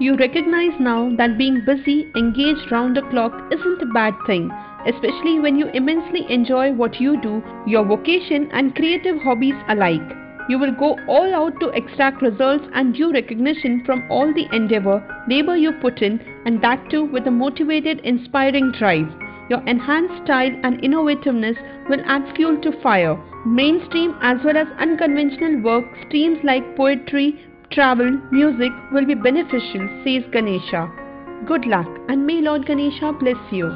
You recognize now that being busy, engaged round the clock isn't a bad thing, especially when you immensely enjoy what you do, your vocation and creative hobbies alike. You will go all out to extract results and due recognition from all the endeavor, labor you put in, and that too with a motivated, inspiring drive. Your enhanced style and innovativeness will add fuel to fire. Mainstream as well as unconventional work streams like poetry, travel, music will be beneficial, says Ganesha. Good luck and may Lord Ganesha bless you.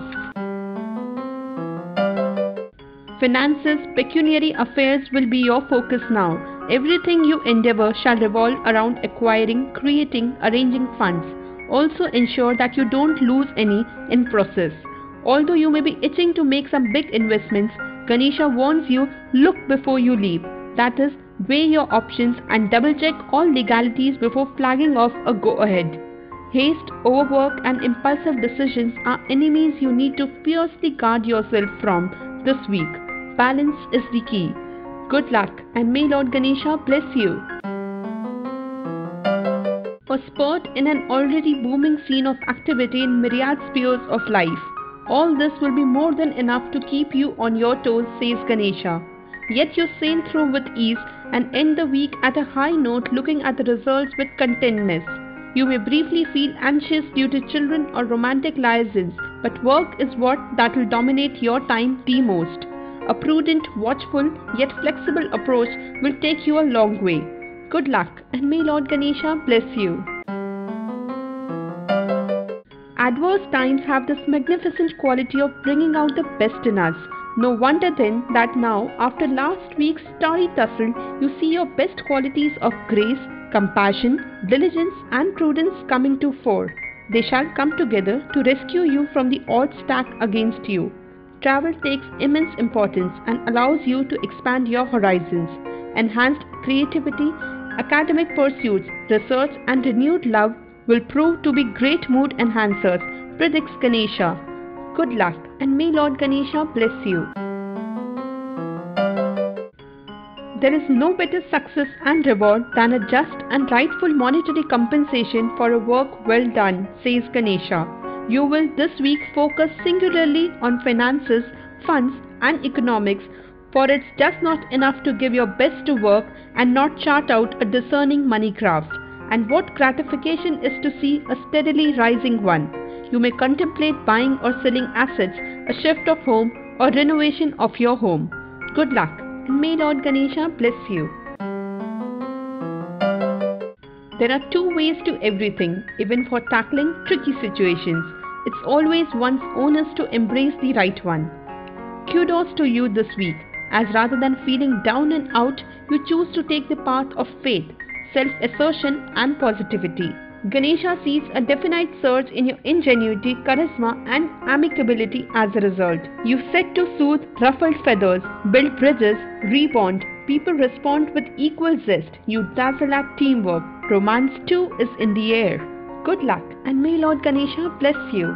Finances, pecuniary affairs will be your focus now. Everything you endeavor shall revolve around acquiring, creating, arranging funds. Also ensure that you don't lose any in process. Although you may be itching to make some big investments, Ganesha warns you, look before you leap. That is, weigh your options and double check all legalities before flagging off a go-ahead. Haste, overwork and impulsive decisions are enemies you need to fiercely guard yourself from this week. Balance is the key. Good luck and may Lord Ganesha bless you. A spurt in an already booming scene of activity in myriad spheres of life. All this will be more than enough to keep you on your toes, says Ganesha. Yet you sail through with ease and end the week at a high note, looking at the results with contentness. You may briefly feel anxious due to children or romantic liaisons, but work is what that will dominate your time the most. A prudent, watchful, yet flexible approach will take you a long way. Good luck and may Lord Ganesha bless you. Adverse times have this magnificent quality of bringing out the best in us. No wonder then that now, after last week's starry tussle, you see your best qualities of grace, compassion, diligence and prudence coming to fore. They shall come together to rescue you from the odds stacked against you. Travel takes immense importance and allows you to expand your horizons. Enhanced creativity, academic pursuits, research and renewed love will prove to be great mood enhancers, predicts Ganesha. Good luck and may Lord Ganesha bless you. There is no better success and reward than a just and rightful monetary compensation for a work well done, says Ganesha. You will this week focus singularly on finances, funds and economics, for it's just not enough to give your best to work and not chart out a discerning money graph. And what gratification is to see a steadily rising one. You may contemplate buying or selling assets, a shift of home or renovation of your home. Good luck and may Lord Ganesha bless you. There are two ways to everything, even for tackling tricky situations. It's always one's onus to embrace the right one. Kudos to you this week, as rather than feeling down and out, you choose to take the path of faith, self-assertion and positivity. Ganesha sees a definite surge in your ingenuity, charisma and amicability as a result. You set to soothe ruffled feathers, build bridges, rebond. People respond with equal zest. You dazzle at teamwork. Romance too is in the air. Good luck and may Lord Ganesha bless you.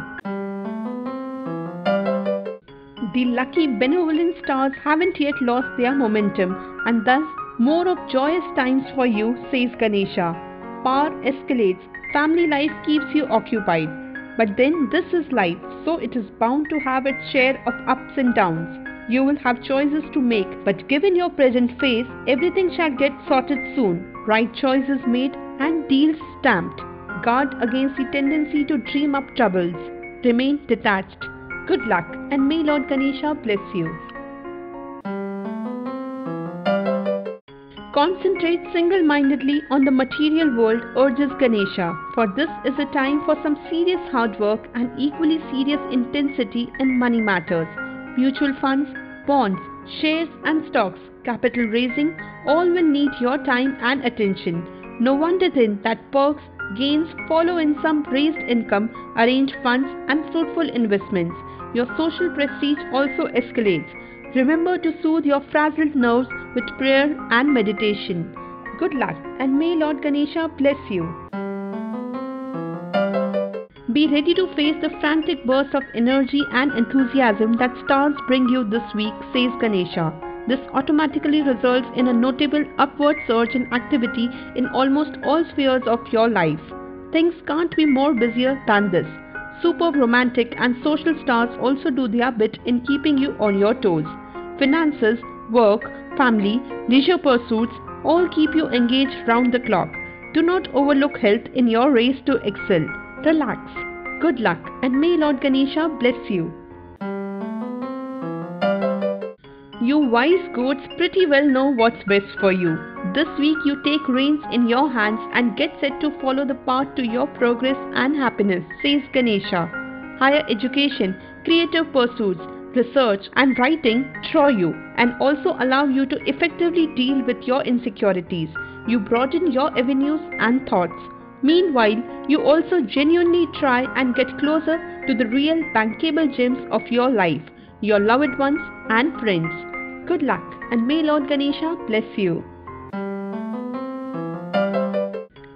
The lucky benevolent stars haven't yet lost their momentum and thus more of joyous times for you, says Ganesha. Power escalates, family life keeps you occupied. But then this is life, so it is bound to have its share of ups and downs. You will have choices to make, but given your present phase, everything shall get sorted soon. Right choices made and deals stamped. Guard against the tendency to dream up troubles. Remain detached. Good luck and may Lord Ganesha bless you. Concentrate single-mindedly on the material world, urges Ganesha, for this is a time for some serious hard work and equally serious intensity in money matters. Mutual funds, bonds, shares and stocks, capital raising, all will need your time and attention. No wonder then that perks, gains follow in some raised income, arranged funds and fruitful investments. Your social prestige also escalates. Remember to soothe your frazzled nerves with prayer and meditation. Good luck and may Lord Ganesha bless you. Be ready to face the frantic bursts of energy and enthusiasm that stars bring you this week, says Ganesha. This automatically results in a notable upward surge in activity in almost all spheres of your life. Things can't be more busier than this. Superb romantic and social stars also do their bit in keeping you on your toes. Finances, work, family, leisure pursuits all keep you engaged round the clock. Do not overlook health in your race to excel. Relax. Good luck and may Lord Ganesha bless you. You wise goats pretty well know what's best for you. This week you take reins in your hands and get set to follow the path to your progress and happiness, says Ganesha. Higher education, creative pursuits, research and writing draw you and also allow you to effectively deal with your insecurities. You broaden your avenues and thoughts. Meanwhile, you also genuinely try and get closer to the real bankable gems of your life, your loved ones and friends. Good luck and may Lord Ganesha bless you.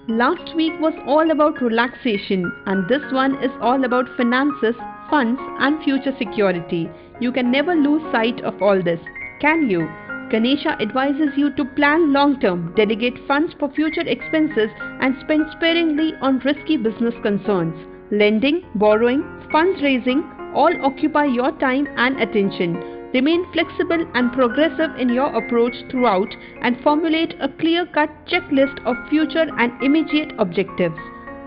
Last week was all about relaxation and this one is all about finances, funds and future security. You can never lose sight of all this, can you? Ganesha advises you to plan long-term, delegate funds for future expenses and spend sparingly on risky business concerns. Lending, borrowing, funds raising all occupy your time and attention. Remain flexible and progressive in your approach throughout and formulate a clear-cut checklist of future and immediate objectives.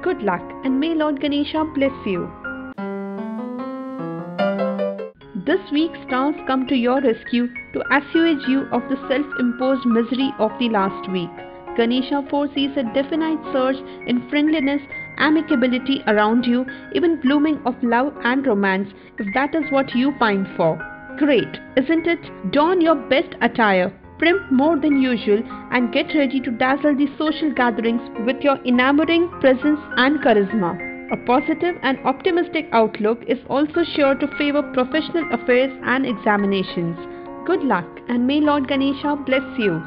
Good luck and may Lord Ganesha bless you. This week stars come to your rescue to assuage you of the self-imposed misery of the last week. Ganesha foresees a definite surge in friendliness, amicability around you, even blooming of love and romance if that is what you pine for. Great, isn't it? Don your best attire, primp more than usual and get ready to dazzle the social gatherings with your enamoring presence and charisma. A positive and optimistic outlook is also sure to favor professional affairs and examinations. Good luck and may Lord Ganesha bless you.